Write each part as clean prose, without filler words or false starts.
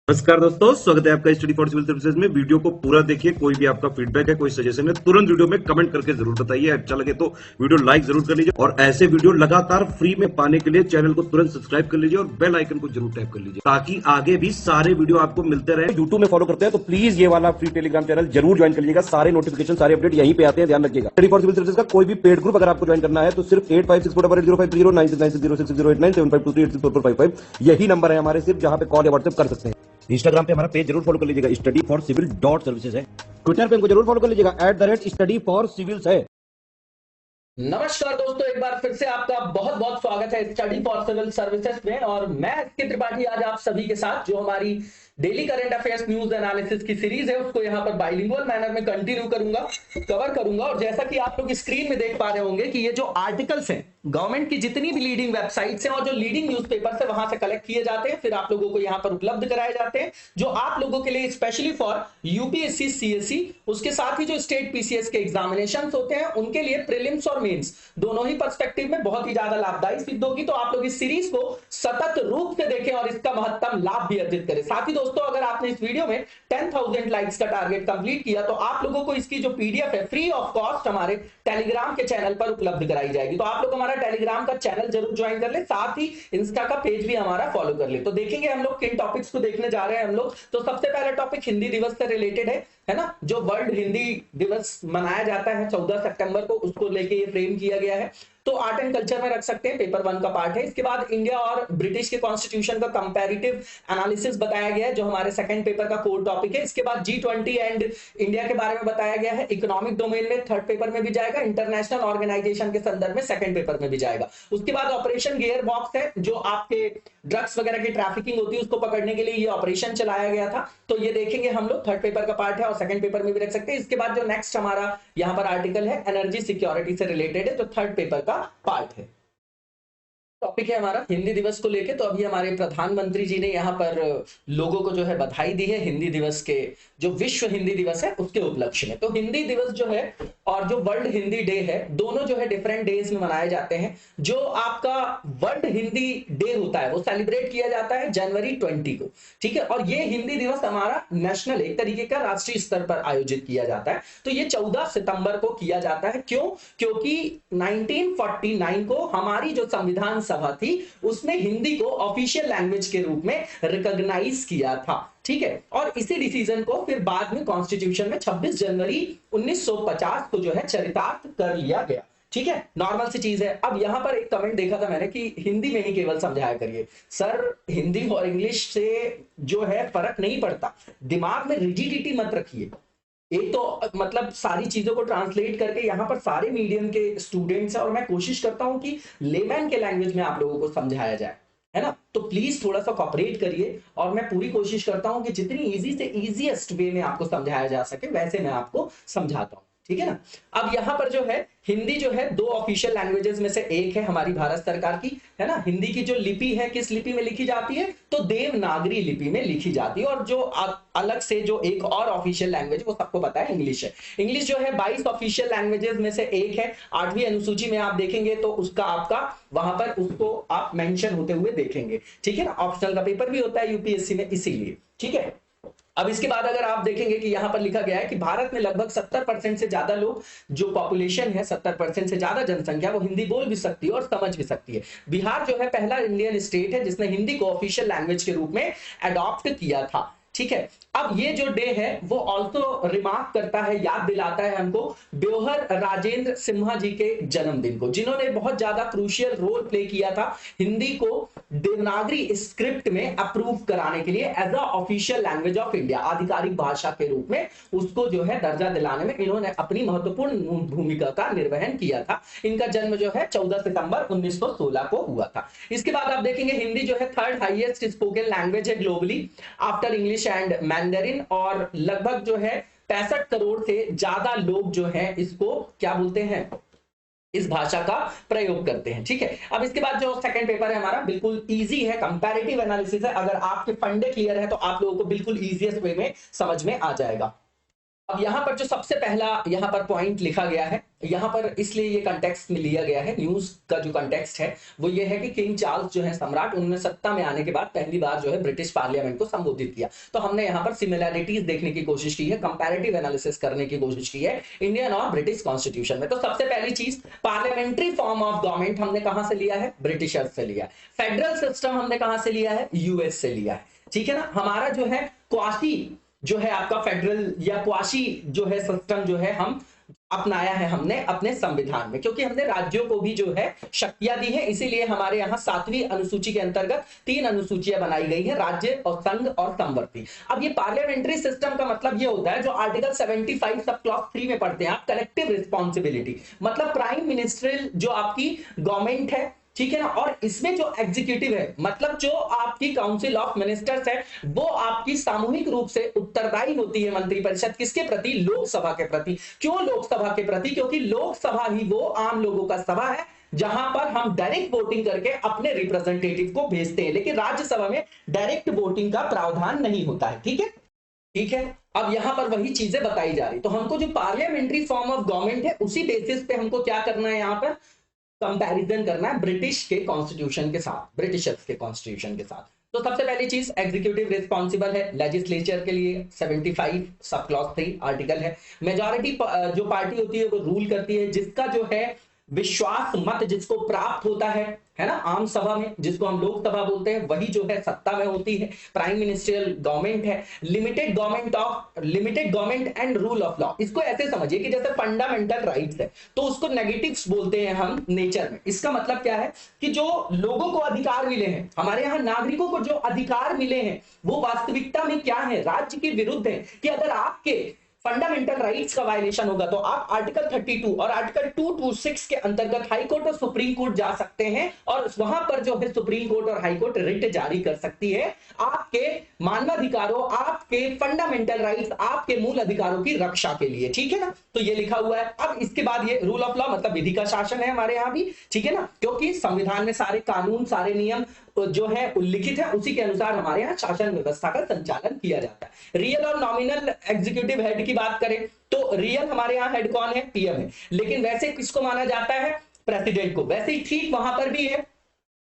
नमस्कार दोस्तों, स्वागत है आपका स्टडी फॉर सिविल सर्विसेज में। वीडियो को पूरा देखिए। कोई भी आपका फीडबैक है, कोई सजेशन है, तुरंत वीडियो में कमेंट करके जरूर बताइए। अच्छा लगे तो वीडियो लाइक जरूर कर लीजिए और ऐसे वीडियो लगातार फ्री में पाने के लिए चैनल को तुरंत सब्सक्राइब कर लीजिए और बेल आइकन को जरूर टैप कर लीजिए ताकि आगे भी सारे वीडियो आपको मिलते रहे। यूट्यूब में फॉलो करते हैं तो प्लीज ये वाला फ्री टेलीग्राम चैनल जरूर ज्वाइन कर लीजिएगा। सारे नोटिफिकेशन, सारे अपडेट यहीं पे आते हैं, ध्यान रखिएगा। स्टडी फॉर सिविल सर्विसेज का कोई भी पेड ग्रुप अगर आपको ज्वाइन करना है तो सिर्फ 85648053096960608974386455 यही नंबर है हमारे, सिर्फ जहां पे कॉल या व्हाट्सएप कर सकते हैं। इंस्टाग्राम पे हमारा पेज जरूर फॉलो कर लीजिएगा, स्टडी फॉर सिविल .सर्विसेज है। ट्विटर पे हमको जरूर फॉलो कर लीजिएगा, @स्टडी फॉर सिविल्स है। नमस्कार दोस्तों, एक बार फिर से आपका बहुत बहुत स्वागत है स्टडी फॉर सिविल सर्विसेज में। और मैं एसके त्रिपाठी आज आप सभी के साथ जो हमारी daily current affairs news analysis की सीरीज है उसको यहाँ पर बाइलिंगुअल मैनर में कंटिन्यू कवर करूंगा। और जैसा कि आप लोग स्क्रीन में देख पा रहे होंगे कि ये जो आर्टिकल्स हैं गवर्नमेंट की जितनी भी लीडिंग वेबसाइट्स हैं और जो लीडिंग न्यूज़पेपर्स है वहां से कलेक्ट किए जाते हैं, फिर आप लोगों को यहाँ पर उपलब्ध कराए जाते हैं, जो आप लोगों के लिए स्पेशली फॉर यूपीएससी सीएससी, उसके साथ ही जो स्टेट पीसीएस के एग्जामिनेशंस होते हैं उनके लिए प्रीलिम्स और मेंस दोनों ही पर्सपेक्टिव में बहुत ही ज्यादा लाभदायी सिद्ध होगी। तो आप लोग इस सीरीज को सतत रूप से देखें और इसका महत्तम लाभ भी अर्जित करें। साथ ही दोस्तों, अगर आपने इस वीडियो में 10,000 लाइक्स का टारगेट कंप्लीट किया तो आप लोगों को इसकी जो पीडीएफ है फ्री ऑफ कॉस्ट हमारे टेलीग्राम के चैनल पर उपलब्ध कराई जाएगी। तो आप लोग हमारा टेलीग्राम का चैनल जरूर ज्वाइन कर ले, साथ ही इंस्टा का पेज भी हमारा फॉलो कर ले। तो देखेंगे हम लोग किन टॉपिक्स को देखने जा रहे हैं हम लोग। तो सबसे पहला टॉपिक हिंदी दिवस से रिलेटेड है ना, जो वर्ल्ड हिंदी दिवस मनाया जाता है 14 सितंबर को, उसको लेके ये फ्रेम किया गया है। तो आर्ट एंड कल्चर में रख सकते हैं, पेपर 1 का पार्ट है। इसके बाद इंडिया और ब्रिटिश के कॉन्स्टिट्यूशन का कंपैरेटिव एनालिसिस बताया गया है, जो हमारे सेकंड पेपर का कोर टॉपिक है। इसके बाद G20 एंड इंडिया के बारे में बताया गया है, इकोनॉमिक डोमेन में थर्ड पेपर में भी जाएगा, इंटरनेशनल ऑर्गेनाइजेशन के संदर्भ में सेकंड पेपर में भी जाएगा। उसके बाद ऑपरेशन गियर बॉक्स है, जो आपके ड्रग्स वगैरह की ट्रैफिकिंग होती है उसको पकड़ने के लिए ये ऑपरेशन चलाया गया था। तो ये देखेंगे हम लोग, थर्ड पेपर का पार्ट है और सेकंड पेपर में भी रख सकते हैं। इसके बाद जो नेक्स्ट हमारा यहाँ पर आर्टिकल है एनर्जी सिक्योरिटी से रिलेटेड है, जो थर्ड पेपर का पार्ट है। टॉपिक है हमारा हिंदी दिवस को लेके। तो अभी हमारे प्रधानमंत्री जी ने यहाँ पर लोगों को जो है बधाई दी है हिंदी दिवस के, जो विश्व हिंदी दिवस है उसके उपलक्ष्य में। तो हिंदी दिवस जो है और जो वर्ल्ड हिंदी डे है, दोनों जो है डिफरेंट डेज में मनाए जाते हैं। जो आपका वर्ल्ड हिंदी डे होता है वो सेलिब्रेट किया जाता है जनवरी 20 को, ठीक है। और ये हिंदी दिवस हमारा नेशनल, एक तरीके का राष्ट्रीय स्तर पर आयोजित किया जाता है। तो ये 14 सितंबर को किया जाता है। क्यों? क्योंकि 1949 को हमारी जो संविधान सभा थी उसने हिंदी को ऑफिशियल लैंग्वेज के रूप में रिकॉग्नाइज किया था, ठीक है। और इसी डिसीजन को फिर बाद में कॉन्स्टिट्यूशन में 26 जनवरी 1950 को जो है चरितार्थ कर लिया गया, ठीक है। नॉर्मल सी चीज है। अब यहां पर एक कमेंट देखा था मैंने कि हिंदी में ही केवल समझाया करिए। सर, हिंदी और इंग्लिश से जो है फर्क नहीं पड़ता, दिमाग में रिजिडिटी मत रखिए। एक तो मतलब सारी चीजों को ट्रांसलेट करके यहाँ पर सारे मीडियम के स्टूडेंट्स हैं और मैं कोशिश करता हूं कि लेमैन के लैंग्वेज में आप लोगों को समझाया जाए, है ना। तो प्लीज थोड़ा सा कॉपरेट करिए और मैं पूरी कोशिश करता हूं कि जितनी इजी से इजीएस्ट वे में आपको समझाया जा सके वैसे मैं आपको समझाता हूं, ठीक है ना। अब यहाँ पर जो है हिंदी जो है 2 ऑफिशियल लैंग्वेजेस में से एक है हमारी भारत सरकार की, है ना। हिंदी की जो लिपि है किस लिपि में लिखी जाती है? तो देवनागरी लिपि में लिखी जाती है। और जो अलग से जो एक और ऑफिशियल लैंग्वेज वो सबको पता है, इंग्लिश है। इंग्लिश जो है 22 ऑफिशियल लैंग्वेजेस में से एक है। 8वीं अनुसूची में आप देखेंगे तो उसका आपका वहां पर उसको आप मेंशन होते हुए देखेंगे, ठीक है ना। ऑप्शनल का पेपर भी होता है यूपीएससी में, इसीलिए, ठीक है। अब इसके बाद अगर आप देखेंगे कि यहां पर लिखा गया है कि भारत में लगभग 70% से ज्यादा लोग, जो पॉपुलेशन है 70% से ज्यादा जनसंख्या, वो हिंदी बोल भी सकती है और समझ भी सकती है। बिहार जो है पहला इंडियन स्टेट है जिसने हिंदी को ऑफिशियल लैंग्वेज के रूप में अडॉप्ट किया था, ठीक है। अब ये जो डे है वो ऑल्सो रिमार्क करता है, याद दिलाता है हमको ब्योहर राजेंद्र सिन्हा जी के जन्मदिन को, जिन्होंने बहुत ज्यादा क्रूशियल रोल प्ले किया था हिंदी को देवनागरी स्क्रिप्ट में अप्रूव कराने के लिए as a official language of India, आधिकारिक भाषा के रूप में उसको जो है दर्जा दिलाने में इन्होंने अपनी महत्वपूर्ण भूमिका का निर्वहन किया था। इनका जन्म जो है 14 सितंबर 1916 को हुआ था। इसके बाद आप देखेंगे हिंदी जो है 3rd हाईएस्ट स्पोकन लैंग्वेज है globally after English and Mandarin, और लगभग जो है 65 करोड़ से ज्यादा लोग जो है इसको क्या बोलते हैं, इस भाषा का प्रयोग करते हैं, ठीक है। अब इसके बाद जो सेकंड पेपर है हमारा बिल्कुल इजी है, कंपैरेटिव एनालिसिस है। अगर आपके फंडे क्लियर है तो आप लोगों को बिल्कुल इजीएस्ट वे में समझ में आ जाएगा। अब यहाँ पर जो सबसे पहला यहाँ पर पॉइंट लिखा गया है, यहाँ पर इसलिए ये कंटेक्स्ट में लिया गया है, न्यूज का जो कंटेक्स्ट है वो ये है कि किंग चार्ल्स जो है सम्राट, उन्होंने सत्ता में आने के बाद पहली बार जो है ब्रिटिश पार्लियामेंट को संबोधित किया। तो हमने यहाँ पर सिमिलैरिटीज देखने की कोशिश की है, कंपैरेटिव एनालिसिस करने की कोशिश की है इंडियन और ब्रिटिश कॉन्स्टिट्यूशन में। तो सबसे पहली चीज, पार्लियामेंट्री फॉर्म ऑफ गवर्नमेंट हमने कहां से लिया है? ब्रिटिशर्स से लिया है। फेडरल सिस्टम हमने कहां से लिया है? यूएस से लिया है। ठीक है ना। हमारा जो है क्वासी जो है आपका फेडरल या क्वासी जो है सिस्टम जो है हम अपनाया है हमने अपने संविधान में, क्योंकि हमने राज्यों को भी जो है शक्तियां दी है। इसीलिए हमारे यहाँ 7वीं अनुसूची के अंतर्गत 3 अनुसूचियां बनाई गई है, राज्य और संघ और संवर्ती। अब ये पार्लियामेंट्री सिस्टम का मतलब ये होता है, जो आर्टिकल 75 सब क्लॉज 3 में पढ़ते हैं आप, कलेक्टिव रिस्पॉन्सिबिलिटी, मतलब प्राइम मिनिस्ट्रियल जो आपकी गवर्नमेंट है, ठीक है ना, और इसमें जो एग्जीक्यूटिव है, मतलब जो आपकी काउंसिल ऑफ मिनिस्टर्स है, वो आपकी सामूहिक रूप से उत्तरदायी होती है मंत्रिपरिषद किसके प्रति? लोकसभा के प्रति। क्यों लोकसभा के प्रति? क्योंकि लोकसभा ही वो आम लोगों का सभा है जहां पर हम डायरेक्ट वोटिंग करके अपने रिप्रेजेंटेटिव को भेजते हैं, लेकिन राज्यसभा में डायरेक्ट वोटिंग का प्रावधान नहीं होता है। ठीक है, ठीक है। अब यहां पर वही चीजें बताई जा रही, तो हमको जो पार्लियामेंट्री फॉर्म ऑफ गवर्नमेंट है उसी बेसिस पे हमको क्या करना है, यहां पर कंपैरिजन करना है ब्रिटिश के कॉन्स्टिट्यूशन के साथ, ब्रिटिशर्स के कॉन्स्टिट्यूशन के साथ। तो सबसे पहली चीज, एग्जीक्यूटिव रिस्पॉन्सिबल है लेजिस्लेचर के लिए, 75 सब क्लॉज 3 आर्टिकल है। मेजॉरिटी जो पार्टी होती है वो रूल करती है, जिसका जो है विश्वास मत जिसको प्राप्त होता है ना, आम सभा में, जिसको हम लोकसभा बोलते हैं, वही जो है सत्ता में होती है। प्राइम मिनिस्ट्रियल गवर्नमेंट है। Limited government and rule of law, इसको ऐसे समझिए कि जैसे फंडामेंटल राइट्स है तो उसको नेगेटिव्स बोलते हैं हम नेचर में। इसका मतलब क्या है कि जो लोगों को अधिकार मिले हैं, हमारे यहाँ नागरिकों को जो अधिकार मिले हैं, वो वास्तविकता में क्या है? राज्य के विरुद्ध है। कि अगर आपके फंडामेंटल राइट्स का वायलेशन होगा तो आप आर्टिकल 32 और आर्टिकल 226 के अंतर्गत हाई कोर्ट और सुप्रीम कोर्ट जा सकते हैं, और वहां पर जो है सुप्रीम कोर्ट और हाई कोर्ट रिट जारी कर सकती है आपके मानवाधिकारों, आपके फंडामेंटल राइट्स, आपके मूल अधिकारों की रक्षा के लिए। ठीक है ना, तो ये लिखा हुआ है। अब इसके बाद ये रूल ऑफ लॉ मतलब विधि का शासन है हमारे यहाँ भी। ठीक है ना, क्योंकि संविधान में सारे कानून, सारे नियम जो है उल्लिखित है, उसी के अनुसार हमारे यहाँ शासन व्यवस्था का संचालन किया जाता है। रियल और नॉमिनल एग्जीक्यूटिव हेड की बात करें तो रियल हमारे यहाँ हेड कौन है? पीएम है। लेकिन वैसे किसको माना जाता है? प्रेसिडेंट को। वैसे ही ठीक वहां पर भी है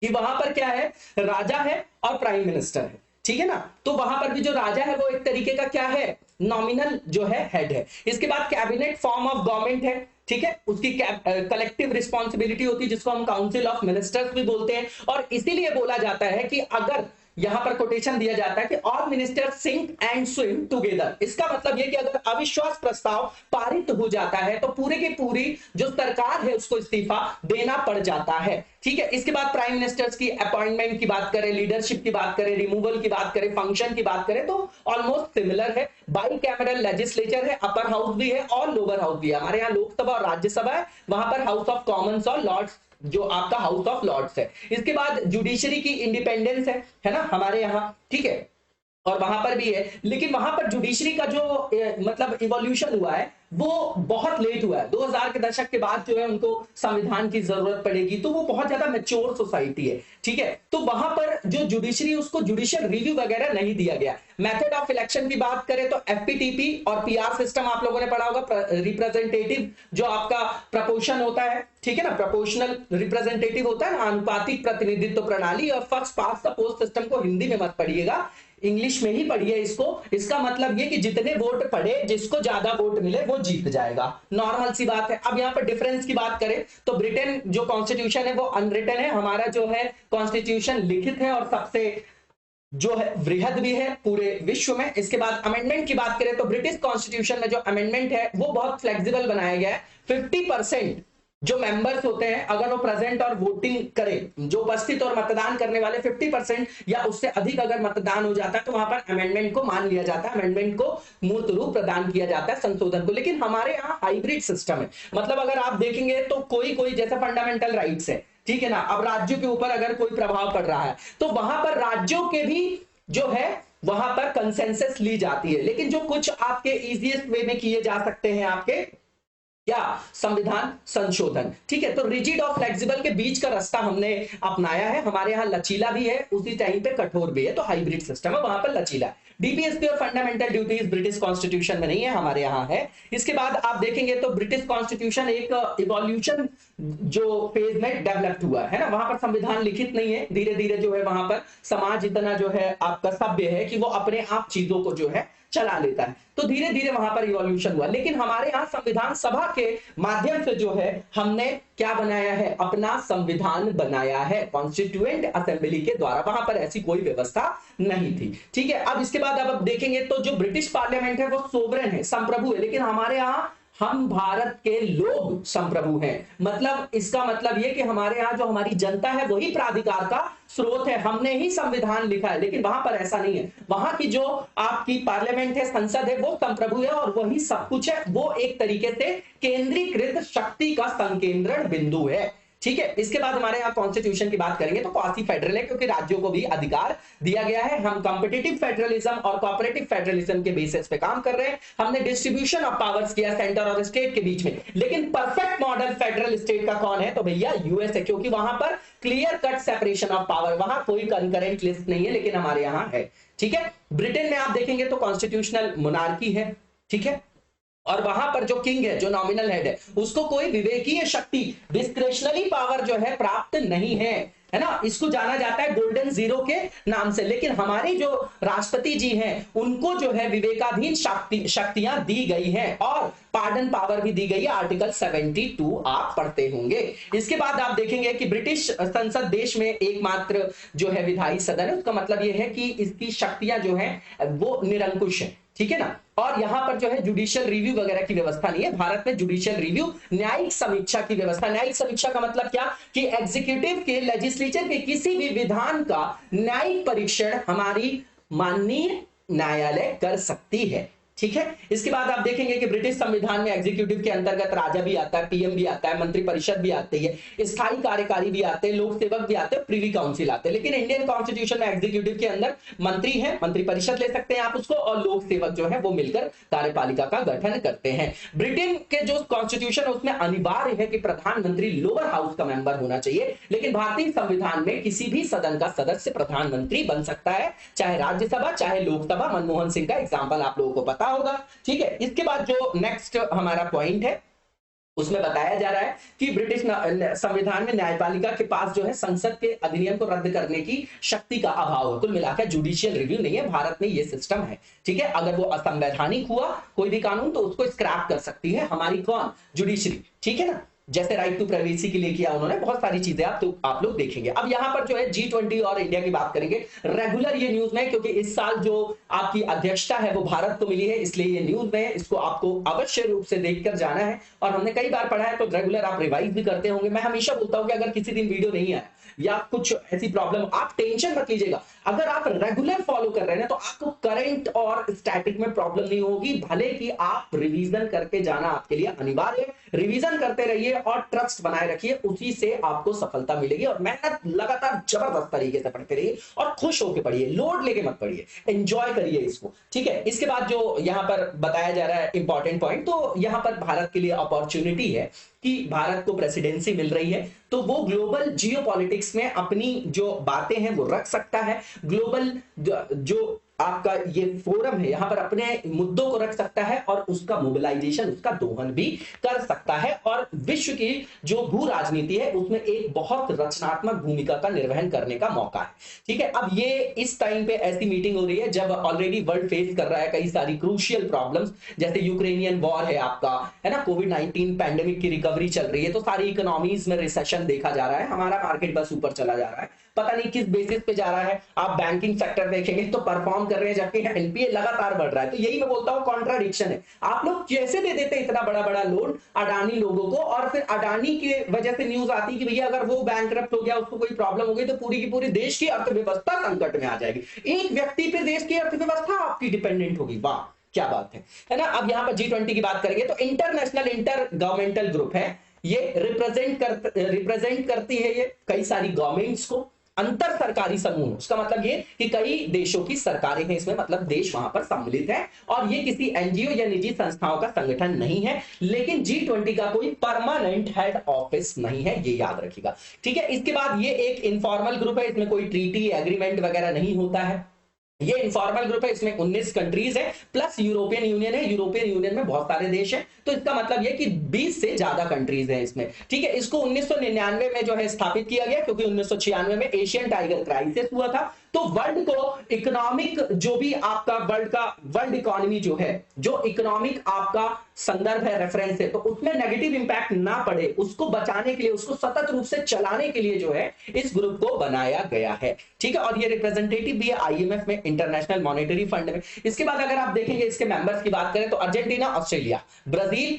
कि वहां पर क्या है? राजा है और प्राइम मिनिस्टर है। ठीक है ना, तो वहां पर भी जो राजा है वो एक तरीके का क्या है? नॉमिनल जो है हेड है। इसके बाद कैबिनेट फॉर्म ऑफ गवर्नमेंट है। ठीक है, उसकी कलेक्टिव रिस्पॉन्सिबिलिटी होती है, जिसको हम काउंसिल ऑफ मिनिस्टर्स भी बोलते हैं। और इसीलिए बोला जाता है कि अगर यहां पर कोटेशन दिया जाता है कि all ministers sink and swim together, इसका मतलब यह कि अगर अविश्वास प्रस्ताव पारित हो जाता है तो पूरे की पूरी जो सरकार है उसको इस्तीफा देना पड़ जाता है। ठीक है, इसके बाद प्राइम मिनिस्टर्स की अपॉइंटमेंट की बात करें, लीडरशिप की बात करें, रिमूवल की बात करें, फंक्शन की बात करें तो ऑलमोस्ट सिमिलर है। बाई कैमरल लेजिस्लेचर है, अपर हाउस भी है और लोअर हाउस भी है। हमारे यहाँ लोकसभा और राज्यसभा है, वहां पर हाउस ऑफ कॉमन्स और लॉर्ड्स जो आपका हाउस ऑफ लॉर्ड्स है। इसके बाद जुडिशरी की इंडिपेंडेंस है ना हमारे यहाँ। ठीक है, और वहां पर भी है, लेकिन वहां पर जुडिशरी का जो मतलब इवोल्यूशन हुआ है वो बहुत लेट हुआ है। 2000 के दशक के बाद जो है उनको संविधान की जरूरत पड़ेगी, तो वो बहुत ज्यादा मैच्योर सोसाइटी है। ठीक है, तो वहां पर जो जुडिशरी उसको जुडिशियल रिव्यू वगैरह नहीं दिया गया। मेथड ऑफ इलेक्शन की बात करें तो एफपीटीपी और पीआर सिस्टम आप लोगों ने पढ़ा होगा। रिप्रेजेंटेटिव जो आपका प्रपोर्शन होता है, ठीक है ना, प्रोपोर्शनल रिप्रेजेंटेटिव होता है ना, अनुपातिक प्रतिनिधित्व प्रणाली। और first past the post system को हिंदी में मत पढ़िएगा, इंग्लिश में ही पढ़िए इसको। इसका मतलब ये कि जितने वोट पड़े, जिसको ज्यादा वोट मिले वो जीत जाएगा, नॉर्मल सी बात है। अब यहाँ पर डिफरेंस की बात करें तो ब्रिटेन जो कॉन्स्टिट्यूशन है वो अनरिटन है, हमारा जो है कॉन्स्टिट्यूशन लिखित है और सबसे जो है वृहद भी है पूरे विश्व में। इसके बाद अमेंडमेंट की बात करें तो ब्रिटिश कॉन्स्टिट्यूशन में जो अमेंडमेंट है वो बहुत फ्लेक्सिबल बनाया गया है। 50% जो मेंबर्स होते हैं अगर वो प्रेजेंट और वोटिंग करें, जो उपस्थित और मतदान करने वाले 50% या उससे अधिक अगर मतदान हो जाता है तो वहां पर अमेंडमेंट को मान लिया जाता है, अमेंडमेंट को मूर्त रूप प्रदान किया जाता है, संशोधन को। लेकिन हमारे यहाँ हाइब्रिड सिस्टम है, मतलब अगर आप देखेंगे तो कोई कोई जैसा फंडामेंटल राइट्स है, ठीक है ना, अब राज्यों के ऊपर अगर कोई प्रभाव पड़ रहा है तो वहां पर राज्यों के भी जो है वहां पर कंसेंसस ली जाती है। लेकिन जो कुछ आपके इजीएस्ट वे में किए जा सकते हैं आपके क्या संविधान संशोधन। ठीक है, तो रिजिड और फ्लेक्सिबल के बीच का रास्ता हमने अपनाया है। हमारे यहाँ लचीला भी है, उसी टाइम पे कठोर भी है, तो हाइब्रिड सिस्टम है, वहां पर लचीला है। डीपीएसपी और फंडामेंटल ड्यूटीज ब्रिटिश कॉन्स्टिट्यूशन में नहीं है, हमारे यहाँ है। इसके बाद आप देखेंगे तो ब्रिटिश कॉन्स्टिट्यूशन एक इवोल्यूशन जो फेज में डेवलप हुआ है ना, वहां पर संविधान लिखित नहीं है, धीरे धीरे जो है वहां पर समाज इतना जो है आपका सभ्य है कि वो अपने आप चीजों को जो है चला लेता है, तो धीरे धीरे वहां पर इवोल्यूशन हुआ। लेकिन हमारे यहाँ संविधान सभा के माध्यम से जो है हमने क्या बनाया है, अपना संविधान बनाया है कॉन्स्टिट्यूएंट असेंबली के द्वारा, वहां पर ऐसी कोई व्यवस्था नहीं थी। ठीक है, अब इसके बाद अब देखेंगे तो जो ब्रिटिश पार्लियामेंट है वो सोवरेन है, संप्रभु है, लेकिन हमारे यहाँ हम भारत के लोग संप्रभु हैं। मतलब इसका मतलब यह कि हमारे यहाँ जो हमारी जनता है वही प्राधिकार का स्रोत है, हमने ही संविधान लिखा है, लेकिन वहां पर ऐसा नहीं है। वहां की जो आपकी पार्लियामेंट है, संसद है, वो संप्रभु है और वही सब कुछ है, वो एक तरीके से केंद्रीकृत शक्ति का संकेंद्रण बिंदु है। ठीक है, इसके बाद हमारे यहाँ कॉन्स्टिट्यूशन की बात करेंगे तो क्वासी फेडरल है, क्योंकि राज्यों को भी अधिकार दिया गया है। हम कॉम्पिटिटिव फेडरलिज्म और कोऑपरेटिव फेडरलिज्म के बेसिस पे काम कर रहे हैं। हमने डिस्ट्रीब्यूशन ऑफ पावर्स किया सेंटर और स्टेट के बीच में, लेकिन परफेक्ट मॉडल फेडरल स्टेट का कौन है, तो भैया यूएस है, क्योंकि वहां पर clear cut separation of power, वहां कोई कंकरेंट लिस्ट नहीं है, लेकिन हमारे यहाँ है। ठीक है, ब्रिटेन में आप देखेंगे तो कॉन्स्टिट्यूशनल मोनार्की है। ठीक है, और वहां पर जो किंग है, जो नॉमिनल हेड है, उसको कोई विवेकीय शक्ति, डिस्क्रिशनरी पावर जो है प्राप्त नहीं है ना, इसको जाना जाता है गोल्डन जीरो के नाम से। लेकिन हमारी जो राष्ट्रपति जी हैं उनको जो है विवेकाधीन शक्तियां दी गई हैं और पार्डन पावर भी दी गई है, आर्टिकल 72 आप पढ़ते होंगे। इसके बाद आप देखेंगे कि ब्रिटिश संसद देश में एकमात्र जो है विधायी सदन है, उसका मतलब यह है कि इसकी शक्तियां जो है वो निरंकुश है। ठीक है ना, और यहां पर जो है जुडिशियल रिव्यू वगैरह की व्यवस्था नहीं है। भारत में जुडिशियल रिव्यू, न्यायिक समीक्षा की व्यवस्था। न्यायिक समीक्षा का मतलब क्या, कि एग्जीक्यूटिव के, लेजिस्लेचर के किसी भी विधान का न्यायिक परीक्षण हमारी माननीय न्यायालय कर सकती है। ठीक है, इसके बाद आप देखेंगे कि ब्रिटिश संविधान में एग्जीक्यूटिव के अंतर्गत राजा भी आता है, पीएम भी आता है, मंत्रिपरिषद भी आती है, स्थायी कार्यकारी भी आते हैं, लोक सेवक भी आते हैं, प्रीवी काउंसिल आते हैं। लेकिन इंडियन कॉन्स्टिट्यूशन में एग्जीक्यूटिव के अंदर मंत्री है, मंत्रिपरिषद ले सकते हैं आप उसको, और लोक सेवक जो है वो मिलकर कार्यपालिका का गठन करते हैं। ब्रिटेन के जो कॉन्स्टिट्यूशन है उसमें अनिवार्य है कि प्रधानमंत्री लोअर हाउस का मेंबर होना चाहिए, लेकिन भारतीय संविधान में किसी भी सदन का सदस्य प्रधानमंत्री बन सकता है, चाहे राज्यसभा चाहे लोकसभा। मनमोहन सिंह का एग्जाम्पल आप लोगों को पता होगा। ठीक है, इसके बाद जो नेक्स्ट हमारा पॉइंट है उसमें बताया जा रहा है कि ब्रिटिश संविधान में न्यायपालिका के पास जो है संसद के अधिनियम को रद्द करने की शक्ति का अभाव है। कुल मिलाकर जुडिशियल रिव्यू नहीं है, भारत में ये सिस्टम है। ठीक है, अगर वो असंवैधानिक हुआ कोई भी कानून तो उसको स्क्रैप कर सकती है हमारी कौन, जुडिशरी। ठीक है ना, जैसे राइट टू प्राइवेसी के लिए किया उन्होंने, बहुत सारी चीजें आप लोग देखेंगे। अब यहां पर जो है G20 और इंडिया की बात करेंगे। रेगुलर ये न्यूज में, क्योंकि इस साल जो आपकी अध्यक्षता है वो भारत को मिली है, इसलिए ये न्यूज में इसको आपको अवश्य रूप से देखकर जाना है। और हमने कई बार पढ़ा है तो रेगुलर आप रिवाइज भी करते होंगे। मैं हमेशा बोलता हूं कि अगर किसी दिन वीडियो नहीं आया या कुछ ऐसी प्रॉब्लम, आप टेंशन मत लीजिएगा। अगर आप रेगुलर फॉलो कर रहे हैं तो आपको करंट और स्टैटिक में प्रॉब्लम नहीं होगी, भले कि आप रिवीजन करके जाना आपके लिए अनिवार्य है। रिवीजन करते रहिए और ट्रस्ट बनाए रखिए, उसी से आपको सफलता मिलेगी। और मेहनत लगातार जबरदस्त तरीके से पढ़ते रहिए और खुश होकर पढ़िए, लोड लेके मत पढ़िए, एंजॉय करिए इसको। ठीक है, इसके बाद जो यहां पर बताया जा रहा है इंपॉर्टेंट पॉइंट, तो यहां पर भारत के लिए अपॉर्चुनिटी है कि भारत को प्रेसिडेंसी मिल रही है, तो वो ग्लोबल जियोपॉलिटिक्स में अपनी जो बातें हैं वो रख सकता है। ग्लोबल जो आपका ये फोरम है यहां पर अपने मुद्दों को रख सकता है और उसका मोबिलाइजेशन, उसका दोहन भी कर सकता है। और विश्व की जो भू राजनीति है उसमें एक बहुत रचनात्मक भूमिका का निर्वहन करने का मौका है। ठीक है, अब ये इस टाइम पे ऐसी मीटिंग हो रही है जब ऑलरेडी वर्ल्ड फेस कर रहा है कई सारी क्रूशियल प्रॉब्लम्स, जैसे यूक्रेनियन वॉर है आपका, है ना, कोविड-19 पैंडेमिक की रिकवरी चल रही है, तो सारी इकोनॉमीज में रिसेशन देखा जा रहा है, हमारा मार्केट बस ऊपर चला जा रहा है, पता नहीं किस बेसिस पे जा रहा है। आप बैंकिंग सेक्टर देखेंगे तो परफॉर्म कर रहे हैं, जबकि एनपीए लगातार बढ़ रहा है। तो यही मैं बोलता हूं कॉन्ट्राडिक्शन है। आप लोग कैसे दे देते इतना बड़ा बड़ा लोन अडानी लोगों को, और फिर अडानी की वजह से न्यूज आती कि भैया अगर वो बैंकरप्ट हो गया, उसको कोई प्रॉब्लम हो गई तो पूरी की पूरी देश की अर्थव्यवस्था संकट में आ जाएगी। एक व्यक्ति पे देश की अर्थव्यवस्था आपकी डिपेंडेंट होगी। वाह क्या बात है ना। अब यहां पर G20 की बात करेंगे तो इंटरनेशनल इंटर गवर्नमेंटल ग्रुप है, ये रिप्रेजेंट करती है ये कई सारी गवर्नमेंट्स को, अंतर सरकारी समूह। उसका मतलब ये कि कई देशों की सरकारें हैं इसमें, मतलब देश वहां पर सम्मिलित है, और ये किसी एनजीओ या निजी संस्थाओं का संगठन नहीं है। लेकिन G20 का कोई परमानेंट हेड ऑफिस नहीं है, ये याद रखिएगा। ठीक है, इसके बाद ये एक इनफॉर्मल ग्रुप है, इसमें कोई ट्रीटी एग्रीमेंट वगैरह नहीं होता है। ये इनफॉर्मल ग्रुप है, इसमें 19 कंट्रीज है प्लस यूरोपियन यूनियन है। यूरोपियन यूनियन में बहुत सारे देश हैं, तो इसका मतलब ये कि 20 से ज्यादा कंट्रीज हैं इसमें, ठीक है। इसको 1999 में जो है स्थापित किया गया, क्योंकि 1996 में एशियन टाइगर क्राइसिस हुआ था। तो वर्ल्ड को इकोनॉमिक जो भी आपका वर्ल्ड इकोनॉमी जो है, जो इकोनॉमिक आपका संदर्भ है, रेफरेंस है, तो उसमें नेगेटिव इंपैक्ट ना पड़े, उसको बचाने के लिए, उसको सतत रूप से चलाने के लिए जो है इस ग्रुप को बनाया गया है, ठीक है। और ये रिप्रेजेंटेटिव भी है आईएमएफ में, इंटरनेशनल मॉनेटरी फंड में। इसके बाद अगर आप देखेंगे इसके मेंबर्स की बात करें तो Argentina, Australia, Brazil,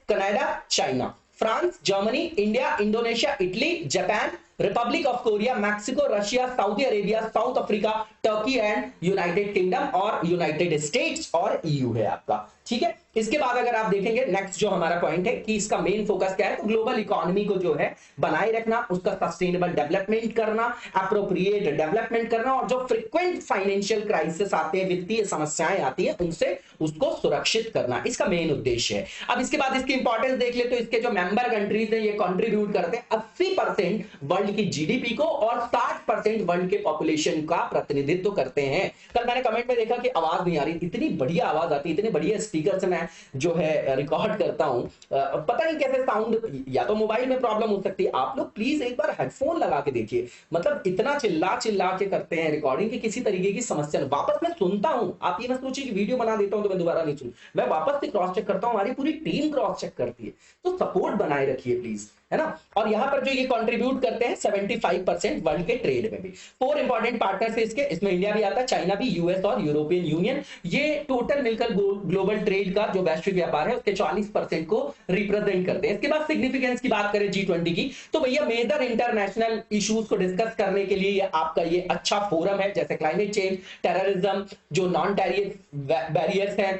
Canada, China, France, Germany, India, Indonesia, Italy, Japan, Republic of Korea, Mexico, Russia, Saudi Arabia, south Africa, Turkey and United kingdom और यूनाइटेड स्टेट्स और ईयू है आपका, ठीक है। इसके बाद अगर आप देखेंगे नेक्स्ट जो हमारा पॉइंट है कि इसका मेन फोकस क्या है, तो ग्लोबल इकोनॉमी को जो है बनाए रखना, उसका सस्टेनेबल डेवलपमेंट करना, एप्रोप्रिएट डेवलपमेंट करना, और जो फ्रीक्वेंट फाइनेंशियल क्राइसिस आते हैं, वित्तीय समस्याएं आती है, उनसे उसको सुरक्षित करना, इसका मेन उद्देश्य है। अब इसके बाद इसकी इंपॉर्टेंस देख ले तो इसके जो मेंबर कंट्रीज हैं ये कंट्रीब्यूट करते हैं 80% वर्ल्ड की जीडीपी को और 60% वर्ल्ड के पॉपुलेशन का प्रतिनिधित्व करते हैं। कल मैंने कमेंट में देखा कि आवाज नहीं आ रही, इतनी बढ़िया आवाज आती है, इतने बढ़िया स्पीकर से मैं जो है रिकॉर्ड करता हूं, पता नहीं कैसे साउंड, या तो मोबाइल में प्रॉब्लम हो सकती है। आप लोग प्लीज एक बार हेडफोन लगा के देखिए, मतलब इतना चिल्ला चिल्ला के करते हैं रिकॉर्डिंग कि किसी तरीके की समस्या। वापस मैं सुनता हूं, आप ये मत सोचिए कि वीडियो बना देता हूं तो मैं दोबारा नहीं सुन, मैं वापस से क्रॉस चेक करता हूं, हमारी पूरी टीम क्रॉस चेक करती है। तो सपोर्ट बनाए रखिए प्लीज, है ना। और यहां पर जो ये कंट्रीब्यूट करते हैं 75% वर्ल्ड के ट्रेड में भी। 4 इंपॉर्टेंट पार्टनर्स है इसके, इसमें इंडिया भी आता है, चाइना भी, यूएस और यूरोपियन यूनियन। ये टोटल मिलकर ग्लोबल ट्रेड का जो वैश्विक व्यापार है उसके 40% को रिप्रेजेंट करते हैं। इसके बाद सिग्निफिकेंस की बात करें G20 की, तो भैया मेजर इंटरनेशनल इश्यूज को डिस्कस करने के लिए आपका ये अच्छा फोरम है, जैसे क्लाइमेट चेंज, टेररिज्म, जो नॉन टैरिफ बैरियर्स हैं,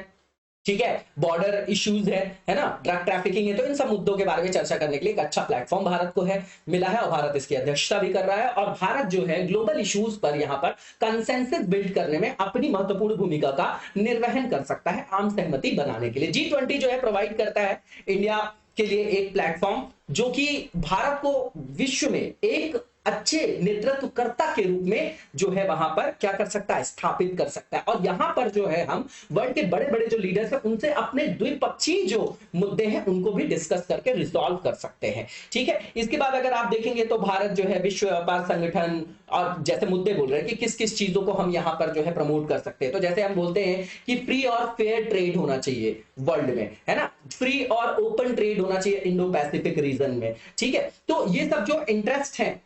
ठीक है, बॉर्डर इश्यूज है ना, ड्रग ट्रैफिकिंग है, तो इन सब मुद्दों के बारे में चर्चा करने के लिए एक अच्छा प्लेटफॉर्म भारत को है मिला है, और भारत इसकी अध्यक्षता भी कर रहा है। और भारत जो है ग्लोबल इश्यूज पर यहां पर कंसेंसस बिल्ड करने में अपनी महत्वपूर्ण भूमिका का निर्वहन कर सकता है, आम सहमति बनाने के लिए। G20 जो है प्रोवाइड करता है इंडिया के लिए एक प्लेटफॉर्म, जो कि भारत को विश्व में एक अच्छे नेतृत्वकर्ता के रूप में जो है वहां पर क्या कर सकता है, स्थापित कर सकता है। और यहां पर जो है हम वर्ल्ड के बड़े बड़े जो लीडर्स हैं उनसे अपने द्विपक्षीय जो मुद्दे हैं उनको भी डिस्कस करके रिजॉल्व कर सकते हैं, ठीक है। इसके बाद अगर आप देखेंगे तो भारत जो है विश्व व्यापार संगठन और जैसे मुद्दे बोल रहे हैं कि किस किस चीजों को हम यहां पर जो है प्रमोट कर सकते हैं, तो जैसे हम बोलते हैं कि फ्री और फेयर ट्रेड होना चाहिए वर्ल्ड में, है ना, फ्री और ओपन ट्रेड होना चाहिए इंडो पैसिफिक रीजन में, ठीक है। तो ये सब जो इंटरेस्ट है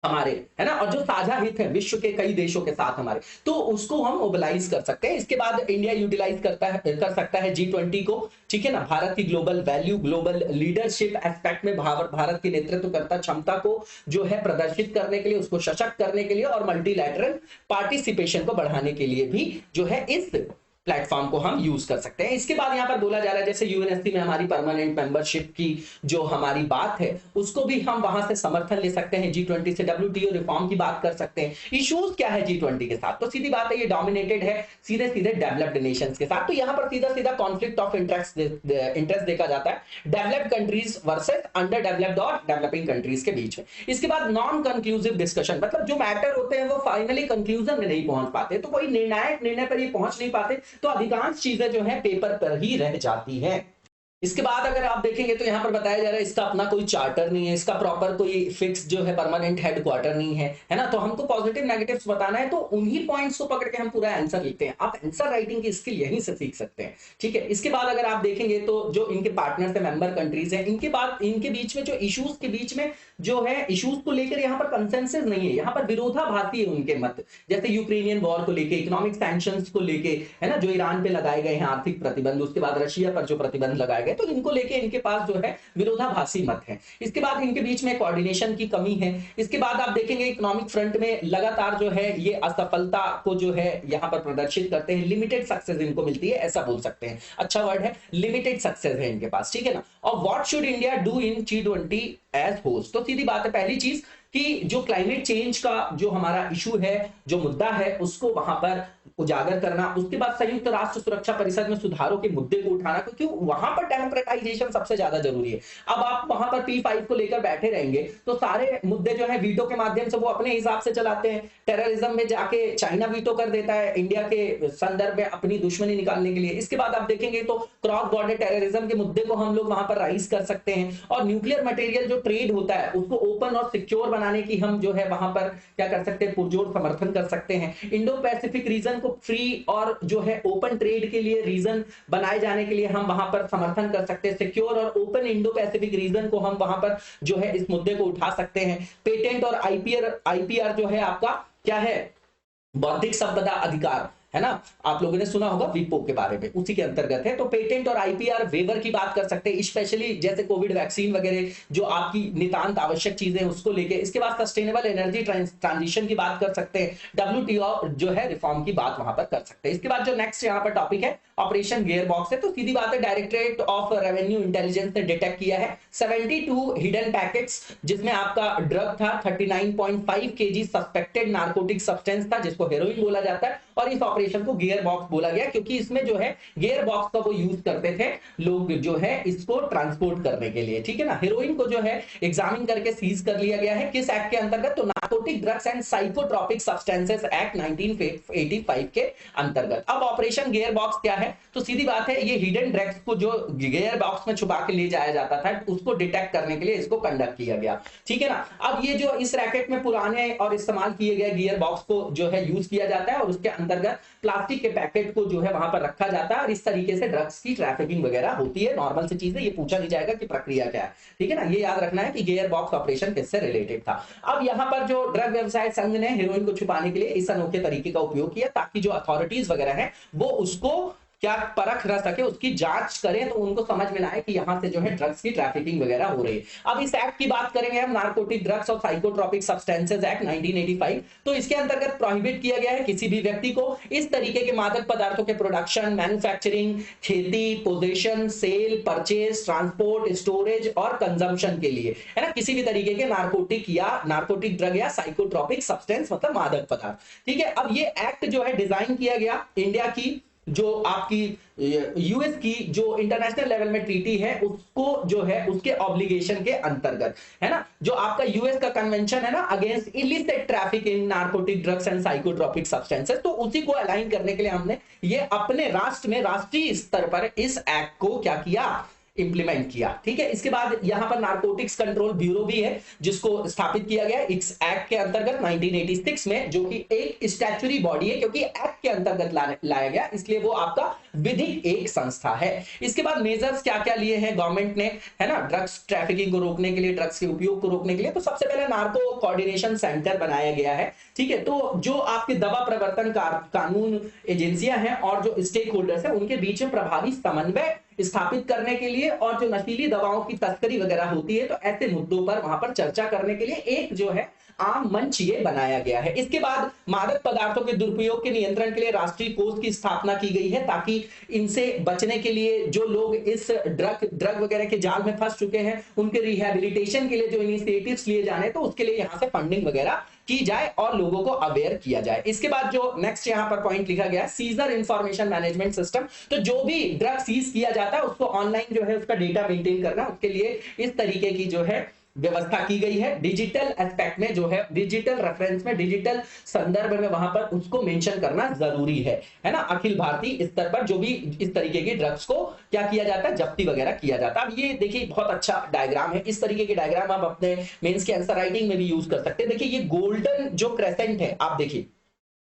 हमारे, है ना, और जो साझा हित है विश्व के कई देशों के साथ हमारे, तो उसको हम मोबिलाइज कर सकते हैं। इसके बाद इंडिया यूटिलाइज कर सकता है G20 को, ठीक है ना, भारत की global value, global leadership aspect में भारत की नेतृत्वकर्ता क्षमता को जो है प्रदर्शित करने के लिए, उसको सशक्त करने के लिए और मल्टीलैटरल पार्टिसिपेशन को बढ़ाने के लिए भी जो है इस प्लेटफॉर्म को हम यूज कर सकते हैं। इसके बाद यहां पर बोला जा रहा है जैसे यूएनएससी में हमारी परमानेंट मेंबरशिप की जो हमारी बात है उसको भी हम वहां से समर्थन ले सकते हैं। G20 से WTO रिफॉर्म की बात कर सकते हैं। इश्यूज क्या है G20 के साथ, तो सीधी बात है ये डोमिनेटेड है सीधे सीधे डेवलप्ड नेशंस के साथ, तो यहां पर सीधा सीधा कॉन्फ्लिक्ट ऑफ इंटरेस्ट देखा जाता है developed countries versus under developed और डेवलपिंग कंट्रीज के बीच में। इसके बाद नॉन कंक्लूसिव डिस्कशन, मतलब जो मैटर होते हैं वो फाइनली कंक्लूजन में नहीं पहुंच पाते, तो कोई निर्णायक निर्णय पर ये पहुंच नहीं पाते, तो अधिकांश चीजें जो है पेपर पर ही रह जाती हैं। इसके बाद अगर आप देखेंगे तो यहां पर बताया जा रहा है इसका अपना कोई चार्टर नहीं है, इसका प्रॉपर कोई फिक्स जो है परमानेंट हेडक्वार्टर नहीं है ना, तो हमको पॉजिटिव नेगेटिव्स बताना है तो उन्हीं पॉइंट्स को पकड़ के हम पूरा आंसर लिखते हैं। आप आंसर राइटिंग की स्किल यहीं से सीख सकते हैं, ठीक है। इसके बाद अगर आप देखेंगे तो जो इनके पार्टनर्स है, मेंबर कंट्रीज है, इनके बीच में जो इश्यूज के बीच में जो है इश्यूज को लेकर यहाँ पर कंसेंसस नहीं है, यहाँ पर विरोधाभासी है उनके मत, जैसे यूक्रेनियन वॉर को लेके, इकोनॉमिक सैंक्शंस को लेके, है ना, जो ईरान पे लगाए गए हैं आर्थिक प्रतिबंध, उसके बाद रशिया पर जो प्रतिबंध लगाए गए, तो इनको लेके इनके पास जो है विरोधाभासी मत है। इसके बाद इनके बीच में कोऑर्डिनेशन की कमी है। इसके बाद आप देखेंगे इकोनॉमिक फ्रंट में लगातार जो है ये असफलता को जो है यहाँ पर प्रदर्शित करते हैं, लिमिटेड सक्सेस इनको मिलती है, ऐसा बोल सकते हैं, अच्छा वर्ड है, लिमिटेड सक्सेस है इनके पास, ठीक है ना। और what should India do in G20 as host, तो सीधी बात है पहली चीज कि कि जो क्लाइमेट चेंज का जो हमारा इशू है, जो मुद्दा है, उसको वहां पर उजागर करना। उसके बाद संयुक्त राष्ट्र सुरक्षा परिषद में सुधारों के मुद्दे को उठाना, क्योंकि वहां पर डेमोक्रेटाइजेशन सबसे ज्यादा जरूरी है। अब आप वहां पर P5 को लेकर बैठे रहेंगे तो सारे मुद्दे जो है वीटो के माध्यम से वो अपने हिसाब से चलाते हैं। टेररिज्म में जाके चाइना वीटो कर देता है इंडिया के संदर्भ में अपनी दुश्मनी निकालने के लिए। इसके बाद आप देखेंगे तो क्रॉस बॉर्डर टेररिज्म के मुद्दे को हम लोग वहां पर राइज कर सकते हैं, और न्यूक्लियर मटेरियल जो ट्रेड होता है उसको ओपन और सिक्योर बनाने की हम जो है वहां पर क्या कर सकते हैं, पुरजोर समर्थन कर सकते हैं। इंडो पैसिफिक रीजन को फ्री और जो है ओपन ट्रेड के लिए रीजन बनाए जाने के लिए हम वहां पर समर्थन कर सकते हैं। सिक्योर और ओपन इंडो पैसिफिक रीजन को हम वहां पर जो है इस मुद्दे को उठा सकते हैं। पेटेंट और आईपीआर जो है आपका क्या है, बौद्धिक संपदा अधिकार है ना, आप लोगों ने सुना होगा विपो के बारे में, उसी के अंतर्गत है। तो पेटेंट और आईपीआर वेवर की बात कर सकते हैं, स्पेशली जैसे कोविड वैक्सीन वगैरह जो आपकी नितांत आवश्यक चीजें उसको लेके। इसके बाद सस्टेनेबल एनर्जी ट्रांजिशन की बात कर सकते हैं, WTO जो है रिफॉर्म की बात वहां पर कर सकते हैं। इसके बाद जो नेक्स्ट यहाँ पर टॉपिक है ऑपरेशन गियर बॉक्स है। तो सीधी बात है, डायरेक्टरेट ऑफ रेवेन्यू इंटेलिजेंस ने डिटेक्ट किया है 72 हिडन पैकेट्स, जिसमें आपका ड्रग था 39.5 kg सस्पेक्टेड नार्कोटिक सब्सटेंस था, जिसको हेरोइन बोला जाता है। और इस ऑपरेशन को गियर बॉक्स बोला गया क्योंकि इसमें जो है गियर बॉक्स का वो यूज करते थे लोग जो है इसको ट्रांसपोर्ट करने के लिए, ठीक है ना। हेरोइन को जो है एग्जामिन करके सीज कर लिया गया है, किस एक्ट के अंतर्गत, तो narcotic drugs and psychotropic substances act 1985 के अंतर्गत। अब ऑपरेशन गियर बॉक्स क्या है, तो सीधी बात है, ये हिडन ड्रग्स को जो गियर बॉक्स में छुपा के ले जाया जाता था उसको डिटेक्ट करने के लिए इसको कंडक्ट किया गया, ठीक है ना। अब ये जो इस रैकेट में पुराने और इस्तेमाल किए गए गियर बॉक्स को जो है यूज किया जाता है और उसके अंतर्गत प्लास्टिक के पैकेट को जो है वहां पर रखा जाता है और इस तरीके से ड्रग्स की ट्रैफिकिंग वगैरह होती है। नॉर्मल सी चीज है, ये पूछा नहीं जाएगा कि प्रक्रिया क्या है, ठीक है ना। ये याद रखना है कि गियर बॉक्स ऑपरेशन किससे रिलेटेड था। अब यहां पर जो ड्रग व्यवसाय संघ ने हेरोइन को छुपाने के लिए इस अनोखे तरीके का उपयोग किया ताकि जो अथॉरिटीज वगैरह है वो उसको क्या परख न सके, उसकी जांच करें, तो उनको समझ में ना आए कि यहां से जो है ड्रग्स की ट्रैफिकिंग वगैरह हो रही है। अब इस एक्ट की बात करेंगे हम, नार्कोटिक ड्रग्स और साइकोट्रोपिक सब्सटेंसेस एक्ट 1985। तो इसके अंतर्गत प्रोहिबिट किया गया है किसी भी व्यक्ति को इस तरीके के मादक पदार्थों के प्रोडक्शन, मैन्युफैक्चरिंग, खेती, possession, sale, purchase, transport, storage और कंजम्पशन के लिए, है ना, किसी भी तरीके के नार्कोटिक ड्रग या साइकोट्रोपिक सब्सटेंस मतलब मादक पदार्थ, ठीक है। अब ये एक्ट जो है डिजाइन किया गया इंडिया की जो आपकी यूएस की जो इंटरनेशनल लेवल में ट्रीटी है उसको जो है उसके ऑब्लिगेशन के अंतर्गत, है ना। जो आपका यूएस का कन्वेंशन है ना against illicit traffic in narcotic drugs and psychotropic substances, तो उसी को अलाइन करने के लिए हमने ये अपने राष्ट्र में राष्ट्रीय स्तर पर इस एक्ट को क्या किया, इंप्लीमेंट किया, ठीक है। इसके बाद यहां पर नार्कोटिक्स कंट्रोल ब्यूरो भी है जिसको स्थापित किया गया इस एक्ट के अंतर्गत 1986 में, जो कि एक स्टैट्यूटरी बॉडी है क्योंकि एक्ट के अंतर्गत लाया गया, इसलिए वो आपका विधिक एक संस्था है। इसके बाद मेजर्स क्या क्या लिए हैं गवर्नमेंट ने, है ना, ड्रग्स ट्रैफिकिंग को रोकने के लिए, ड्रग्स के उपयोग को रोकने के लिए। तो सबसे पहले नार्को कोऑर्डिनेशन सेंटर बनाया गया है, ठीक है। तो जो आपके दवा प्रवर्तन कानून एजेंसियां हैं और जो स्टेक होल्डर्स हैं उनके बीच में प्रभावी समन्वय स्थापित करने के लिए, और जो नशीली दवाओं की तस्करी वगैरह होती है तो ऐसे मुद्दों पर वहां पर चर्चा करने के लिए एक जो है आम मंच ये बनाया गया है। इसके बाद मादक पदार्थों के दुरुपयोग के नियंत्रण के लिए राष्ट्रीय कोष की स्थापना की गई है ताकि इनसे बचने के लिए जो लोग इस ड्रग वगैरह के जाल में फंस चुके हैं उनके रिहैबिलिटेशन के लिए जो इनिशिएटिव्स लिए जाने, तो उसके लिए यहां से फंडिंग वगैरह की जाए और लोगों को अवेयर किया जाए। इसके बाद जो नेक्स्ट यहां पर पॉइंट लिखा गया है सीजर इंफॉर्मेशन मैनेजमेंट सिस्टम, तो जो भी ड्रग सीज किया जाता है उसको ऑनलाइन जो है उसका डेटा मेंटेन करना, उसके लिए इस तरीके की जो है व्यवस्था की गई है। डिजिटल एस्पेक्ट में जो है, डिजिटल रेफरेंस में, डिजिटल संदर्भ में वहां पर उसको मेंशन करना जरूरी है ना। अखिल भारतीय स्तर पर जो भी इस तरीके की ड्रग्स को क्या किया जाता है, जब्ती वगैरह किया जाता है। अब ये देखिए बहुत अच्छा डायग्राम है, इस तरीके के डायग्राम आप अपने मेंस के आंसर राइटिंग में भी यूज कर सकते हैं। देखिए ये गोल्डन जो क्रेसेंट है, आप देखिए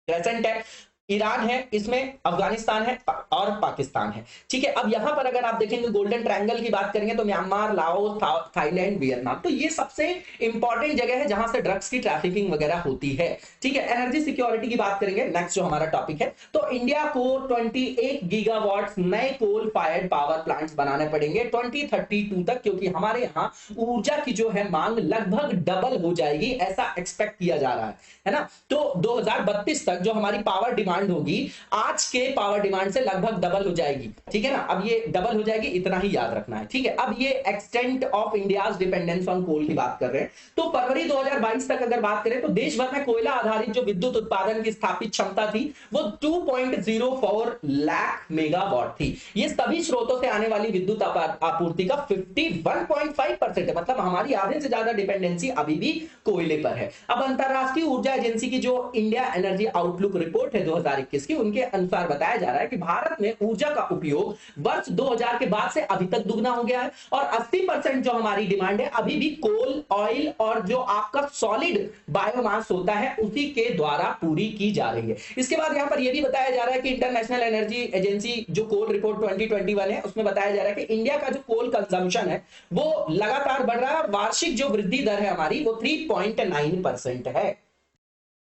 क्रेसेंट है, ईरान है, इसमें अफगानिस्तान है और पाकिस्तान है, ठीक है। अब यहां पर अगर आप देखेंगे गोल्डन ट्रायंगल की बात करेंगे तो म्यांमार, लाओस, थाईलैंड, वियतनाम, तो ये सबसे इंपॉर्टेंट जगह है जहां से ड्रग्स की ट्रैफिकिंग वगैरह होती है, ठीक है। एनर्जी सिक्योरिटी की बात करेंगे, नेक्स्ट जो हमारा टॉपिक है, तो इंडिया को 28 गीगावाट नए कोल फायर्ड पावर प्लांट्स बनाने पड़ेंगे 2032 तक, क्योंकि हमारे यहाँ ऊर्जा की जो है मांग लगभग डबल हो जाएगी, ऐसा एक्सपेक्ट किया जा रहा है ना। तो 2032 तक जो हमारी पावर डिमांड डिमांड होगी आज के पावर डिमांड से लगभग डबल हो जाएगी, ठीक है ना। अब ये डबल हो जाएगी, इतना ही याद रखना है, ठीक है। अब ये extent of India's dependence on coal की बात कर रहे हैं। तो फरवरी 2022 तक अगर बात करें तो देश भर में कोयला आधारित जो विद्युत उत्पादन की स्थापित क्षमता थी वो 2.04 लाख मेगावाट थी। ये सभी स्रोतों से आने वाली विद्युत आपूर्ति का 51.5% है, मतलब हमारी आधे से ज्यादा डिपेंडेंसी अभी भी कोयले पर है। अब अंतरराष्ट्रीय ऊर्जा एजेंसी की जो इंडिया एनर्जी आउटलुक रिपोर्ट है 2021 की, उनके अनुसार बताया जा रहा है कि भारत में ऊर्जा का उपयोग वर्ष 2000 के बाद से अभी तक दुगना हो गया है और 80% जो हमारी डिमांड है अभी भी कोल, ऑयल और जो आपका सॉलिड बायोमास होता है उसी के द्वारा पूरी की जा रही है। इसके बाद यहां पर यह भी बताया जा रहा है कि इंटरनेशनल एनर्जी एजेंसी जो कोल रिपोर्ट 2021 है उसमें बताया जा रहा है कि इंडिया का जो कोल कंजम्पशन है वो लगातार बढ़ रहा है और वार्षिक जो वृद्धि दर है हमारी वो 3.9% है।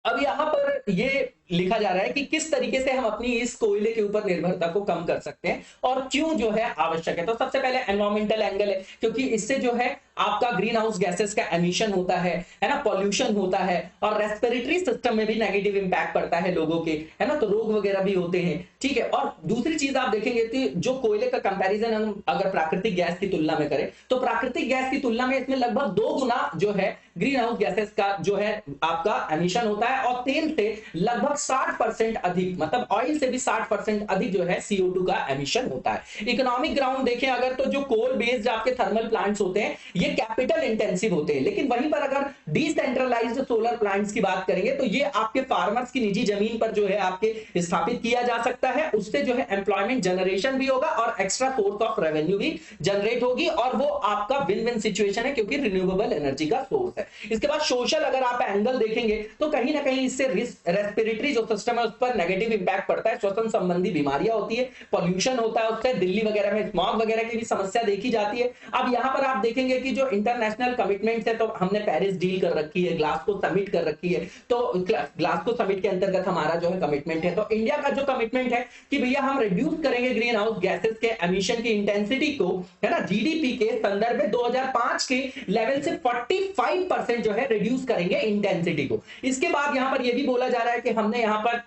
अब यहां पर ये लिखा जा रहा है कि किस तरीके से हम अपनी इस कोयले के ऊपर निर्भरता को कम कर सकते हैं और क्यों जो है आवश्यक है। तो सबसे पहले एनवायरमेंटल एंगल है, क्योंकि इससे जो है आपका ग्रीन हाउस गैसेस का एमिशन होता है ना, पॉल्यूशन होता है और रेस्पिरेटरी सिस्टम में भी नेगेटिव इंपैक्ट पड़ता है लोगों के, है ना, तो रोग वगैरह भी होते हैं, ठीक है। और दूसरी चीज आप देखेंगे कि जो कोयले का कंपैरिजन हम अगर प्राकृतिक गैस की तुलना में करें तो प्राकृतिक गैस की तुलना में इसमें लगभग 2 गुना जो है ग्रीन हाउस गैसेस का जो है आपका एमिशन होता है और तेल से लगभग 60% अधिक, मतलब ऑयल से भी 60% अधिक जो है CO2 का एमिशन होता है। इकोनॉमिक ग्राउंड देखें अगर तो जो कोल बेस्ड आपके थर्मल प्लांट्स होते हैं ये कैपिटल इंटेंसिव होते हैं, लेकिन वहीं पर अगर डिसेंट्रलाइज्ड सोलर प्लांट्स की बात करेंगे तो ये आपके फार्मर्स की निजी जमीन पर जो है आपके स्थापित किया जा सकता है, उससे जो है एम्प्लॉयमेंट जनरेशन भी होगा और एक्स्ट्रा सोर्स ऑफ रेवेन्यू भी जनरेट होगी और वो आपका विन विन सिचुएशन है क्योंकि रिन्यूएबल एनर्जी का सोर्स है। इसके बाद सोशल अगर आप एंगल देखेंगे तो कहीं ना कहीं इससे रेस्पिरेटरी जो सिस्टम है उस पर नेगेटिव इंपैक्ट पड़ता है, श्वसन संबंधी बीमारियां होती है, पॉल्यूशन होता है, उससे दिल्ली वगैरह में स्मॉग वगैरह की भी समस्या देखी जाती है। अब यहां पर आप देखेंगे कि जो इंटरनेशनल कमिटमेंट्स है तो हमने पेरिस डील कर रखी है, ग्लासगो समिट कर रखी है, तो ग्लासगो समिट के अंतर्गत हमारा जो है कमिटमेंट है। तो इंडिया का जो कमिटमेंट है कि भैया हम रिड्यूस करेंगे ग्रीन हाउस गैसेस के एमिशन की इंटेंसिटी को, है ना, जीडीपी के संदर्भ में 2005 के लेवल से 45% जो है रिड्यूस करेंगे इंटेंसिटी को। इसके बाद यहां पर यह भी बोला जा रहा है कि हमने यहां पर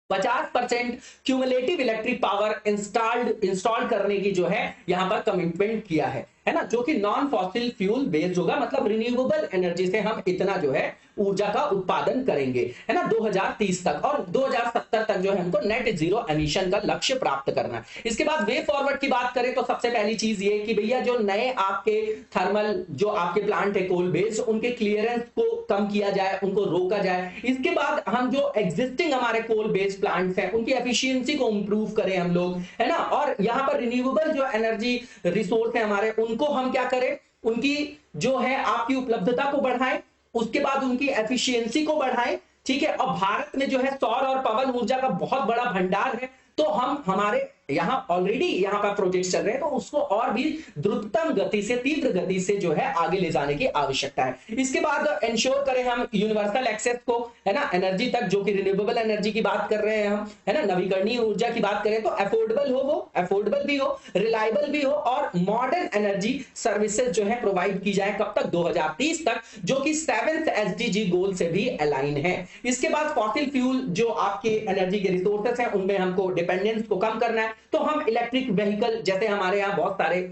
50% क्यूमुलेटिव इलेक्ट्रिक पावर इंस्टॉल करने की जो है यहां पर कमिटमेंट किया है ना, जो कि नॉन फॉसिल फ्यूल बेस्ड होगा, मतलब रिन्यूएबल एनर्जी से हम इतना जो है ऊर्जा का उत्पादन करेंगे, है ना, 2030 तक और 2070 तक जो है हमको नेट जीरो एमिशन का लक्ष्य प्राप्त करना है। इसके बाद वे फॉरवर्ड की बात करें तो सबसे पहली चीज ये कि भैया जो नए आपके थर्मल जो आपके प्लांट है कोल बेस्ड उनके क्लियरेंस को कम किया जाए, उनको रोका जाए। इसके बाद हम जो एग्जिस्टिंग हमारे कोल बेस्ड प्लांट्स हैं उनकी एफिशिएंसी को इंप्रूव करें हम लोग, है ना, और यहां पर रिन्यूएबल जो एनर्जी रिसोर्स है हमारे उनको हम क्या करें, उनकी जो है आपकी उपलब्धता को बढ़ाएं, उसके बाद उनकी एफिशिएंसी को बढ़ाएं, ठीक है। और भारत में जो है सौर और पवन ऊर्जा का बहुत बड़ा भंडार है, तो हम हमारे यहां ऑलरेडी यहां पर प्रोजेक्ट चल रहे हैं तो उसको और भी द्रुततम गति से, तीव्र गति से जो है आगे ले जाने की आवश्यकता है। इसके बाद इंश्योर करें हम यूनिवर्सल एक्सेस को, है ना, एनर्जी तक, जो कि रिन्यूएबल एनर्जी की बात कर रहे हैं हम, है ना, नवीकरणीय ऊर्जा की बात करें तो अफोर्डेबल हो, वो अफोर्डेबल भी हो, रिलायबल भी हो और मॉडर्न एनर्जी सर्विसेज जो है प्रोवाइड की जाए। कब तक? 2030 तक, जो कि 7th SDG गोल से भी अलाइन है। इसके बाद फॉसिल फ्यूल जो आपके एनर्जी के रिसोर्सेस हैं उनमें हमको डिपेंडेंस को कम करना है, तो हम इलेक्ट्रिक व्हीकल, जैसे हमारे यहाँ बहुत सारे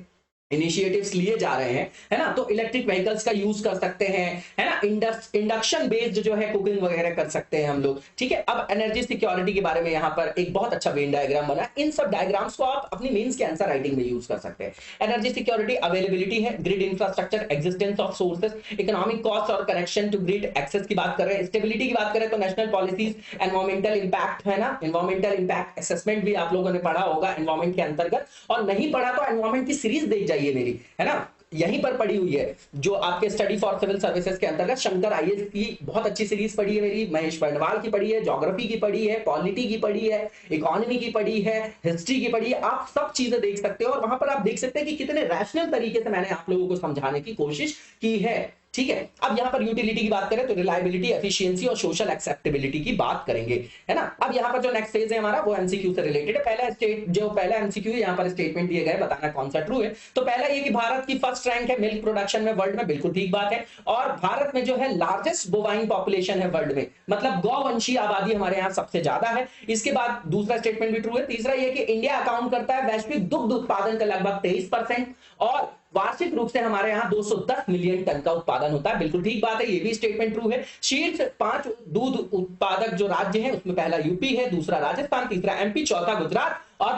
इनिशिएटिव्स लिए जा रहे हैं, है ना, तो इलेक्ट्रिक व्हीकल्स का यूज कर सकते हैं, है ना, इंडक्शन बेस्ड जो है कुकिंग वगैरह कर सकते हैं हम लोग, ठीक है। अब एनर्जी सिक्योरिटी के बारे में यहाँ पर एक बहुत अच्छा वेन डायग्राम बना है, इन सब डायग्राम्स को आप अपनी मेंस के आंसर राइटिंग में यूज कर सकते हैं। एनर्जी सिक्योरिटी अवेलेबिलिटी है, grid infrastructure, existence of sources, economic cost और कनेक्शन टू ग्रिड एक्सेस की बात कर रहे हैं। स्टेबिलिटी की बात करें तो नेशनल पॉलिसीज, एनवायरमेंटल इंपैक्ट, है ना, एनवायरमेंटल इंपैक्ट असेसमेंट भी आप लोगों ने पढ़ा होगा एनवायरमेंट के अंतर्गत, और नहीं पढ़ा तो एनवायरमेंट की सीरीज देख जाइए मेरी, है ना, यहीं पर पड़ी हुई है, जो आपके स्टडी फॉर सिविल सर्विसेज के अंतर्गत शंकर IAS की बहुत अच्छी सीरीज पढ़ी है मेरी, महेश बर्णवाल की पढ़ी है, ज्योग्राफी की पढ़ी है, पॉलिटी की पढ़ी है, इकोनॉमी की पढ़ी है, हिस्ट्री की पढ़ी है, आप सब चीजें देख सकते हो और वहां पर आप देख सकते हैं कि कितने रैशनल तरीके से मैंने आप लोगों को समझाने की कोशिश की है, ठीक है। अब यहाँ पर यूटिलिटी की बात करें तो रिलायबिलिटी, एफिशिएंसी और सोशल एक्सेप्टेबिलिटी की बात करेंगे, है ना। अब यहाँ पर जो नेक्स्ट फेज है हमारा वो एमसीक्यू से रिलेटेड है। पहला एमसीक्यू यहाँ पर स्टेटमेंट दिए गए, बताना कौन सा ट्रू है। तो पहला ये कि भारत की फर्स्ट रैंक है मिल्क प्रोडक्शन में वर्ल्ड में, बिल्कुल ठीक बात है। और भारत में जो है लार्जेस्ट बोवाइन पॉपुलेशन है वर्ल्ड में, मतलब गौवंशीय आबादी हमारे यहाँ सबसे ज्यादा है। इसके बाद दूसरा स्टेटमेंट भी ट्रू है। तीसरा ये कि इंडिया अकाउंट करता है वैश्विक दुग्ध उत्पादन का लगभग 23% और वार्षिक रूप से हमारे यहाँ 210 मिलियन टन का उत्पादन होता है, बिल्कुल ठीक बात है, ये भी स्टेटमेंट ट्रू है। शीर्ष 5 दूध उत्पादक जो राज्य हैं उसमें पहला यूपी है, दूसरा राजस्थान, तीसरा एमपी, चौथा गुजरात और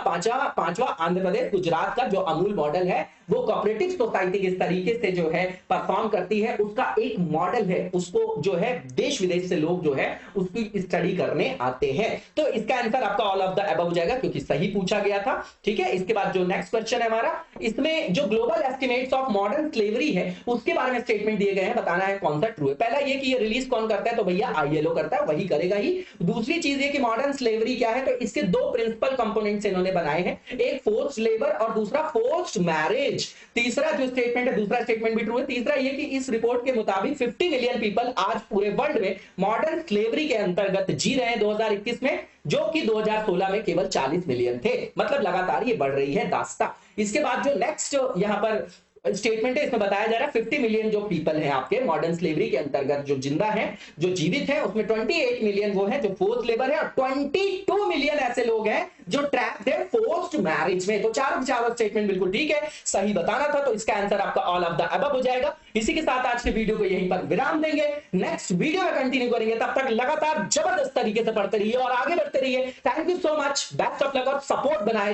पांचवा आंध्र प्रदेश। गुजरात का जो अमूल मॉडल है वो कोऑपरेटिव सोसाइटी किस तरीके से जो है परफॉर्म करती है उसका एक मॉडल है, उसको जो है देश विदेश से लोग जो है उसकी स्टडी करने आते हैं। तो इसका आंसर आपका ऑल ऑफ द अबव हो जाएगा क्योंकि सही पूछा गया था, ठीक है। इसके बाद जो नेक्स्ट क्वेश्चन है हमारा, इसमें जो global estimates of modern slavery है उसके बारे में स्टेटमेंट दिए गए हैं, बताना है कौन सा ट्रू है। पहला ये कि ये रिलीज कौन करता है, तो भैया आईएलओ करता है, वही करेगा ही। दूसरी चीज ये कि मॉडर्न स्लेवरी क्या है, तो इसके दो प्रिंसिपल कंपोनेंट्स इन्होंने बनाए हैं, एक फोर्स्ड लेबर और दूसरा फोर्स्ड मैरिज। तीसरा जो स्टेटमेंट है, दूसरा स्टेटमेंट भी ट्रू है। तीसरा ये कि इस रिपोर्ट के मुताबिक 50 मिलियन पीपल आज पूरे वर्ल्ड में मॉडर्न स्लेवरी के अंतर्गत जी रहे हैं 2021 में, जो कि 2016 में केवल 40 मिलियन थे, मतलब लगातार ये बढ़ रही है दास्ता। इसके बाद जो नेक्स्ट यहां पर स्टेटमेंट है इसमें बताया जा रहा है 50 मिलियन जो पीपल हैं आपके मॉडर्न स्लेवरी के अंतर्गत जो जिंदा हैं, जो जीवित हैं, उसमें 28 मिलियन वो हैं जो फोर्स्ड लेबर है और 22 मिलियन ऐसे लोग हैं जो ट्रैप्ड है फोर्स्ड मैरिज में। तो चारों स्टेटमेंट बिल्कुल ठीक है, सही बताना था, तो इसका आंसर आपका ऑल ऑफ द अबव हो जाएगा। इसी के साथ आज के वीडियो को यहीं पर विराम देंगे, नेक्स्ट वीडियो में कंटिन्यू करेंगे। तब तक लगातार जबरदस्त तरीके से पढ़ते रहिए और आगे बढ़ते रहिए। Thank you so much, best of luck और सपोर्ट बनाए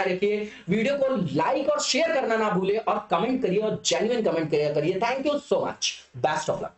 रखिए। वीडियो को लाइक और शेयर करना ना भूले और कमेंट करिए और जेन्युइन कमेंट करिए। Thank you so much, best of luck.